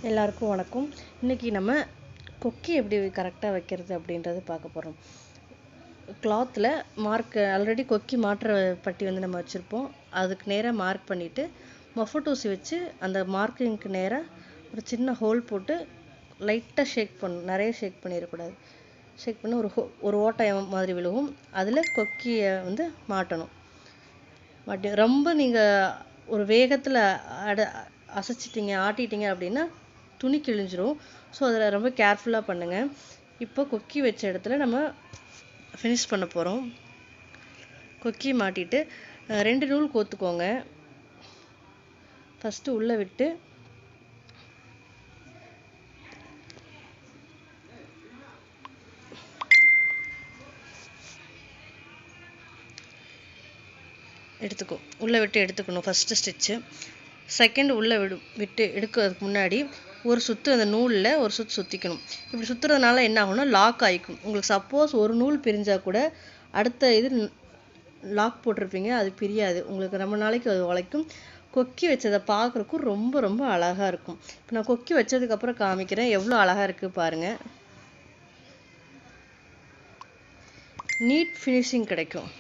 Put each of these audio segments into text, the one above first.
எல்லாருக்கும் வணக்கம். இன்னைக்கு நம்ம கொக்கி எப்படி கரெக்டாக வைக்கிறது அப்படின்றது பார்க்க போகிறோம். கிளாத்தில் மார்க் ஆல்ரெடி கொக்கி மாற்ற பட்டி நம்ம வச்சுருப்போம். அதுக்கு நேராக மார்க் பண்ணிவிட்டு மொஃபட்டூசி வச்சு அந்த மார்க்கிங்க்கு நேராக ஒரு சின்ன ஹோல் போட்டு லைட்டாக ஷேக் பண்ணணும். நிறைய ஷேக் பண்ணிடக்கூடாது. ஷேக் பண்ணி ஒரு ஓட்டை மாதிரி விழுகும். அதில் கொக்கியை மாட்டணும். ரொம்ப நீங்கள் ஒரு வேகத்தில் அசைச்சிட்டிங்க ஆட்டிட்டீங்க அப்படின்னா துணி கிழிஞ்சிரும். ஸோ அதில் ரொம்ப கேர்ஃபுல்லாக பண்ணுங்கள். இப்போ கொக்கி வச்ச இடத்துல நம்ம ஃபினிஷ் பண்ண போகிறோம். கொக்கி மாட்டிட்டு 2 நூல் கோத்துக்கோங்க. ஃபஸ்ட்டு உள்ளே விட்டு உள்ளே விட்டு எடுத்துக்கணும் ஃபஸ்ட்டு ஸ்டிச்சு. செகண்ட் உள்ளே விட்டு எடுக்கிறதுக்கு முன்னாடி ஒரு சுற்று அந்த நூலில் ஒரு சுற்றிக்கணும். இப்படி சுற்றுறதுனால என்ன ஆகும்னா லாக் ஆகிக்கும். உங்களுக்கு சப்போஸ் ஒரு நூல் பிரிஞ்சால் கூட அடுத்த இது லாக் போட்டிருப்பீங்க, அது பிரியாது. உங்களுக்கு ரொம்ப நாளைக்கு அது உழைக்கும். கொக்கி வச்சதை பார்க்குறக்கும் ரொம்ப ரொம்ப அழகாக இருக்கும். இப்போ நான் கொக்கி வச்சதுக்கப்புறம் காமிக்கிறேன் எவ்வளோ அழகாக இருக்குது பாருங்கள். நீட் ஃபினிஷிங் கிடைக்கும்.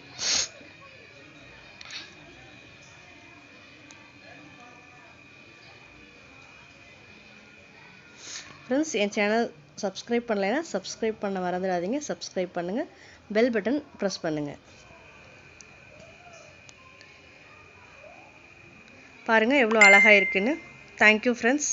ஃப்ரெண்ட்ஸ், என் சேனல் சப்ஸ்கிரைப் பண்ணலைன்னா சப்ஸ்கிரைப் பண்ண மறந்துடாதீங்க. சப்ஸ்கிரைப் பண்ணுங்கள், பெல் பட்டன் ப்ரெஸ் பண்ணுங்கள். பாருங்கள் எவ்வளோ அழகாக இருக்குன்னு. Thank you friends.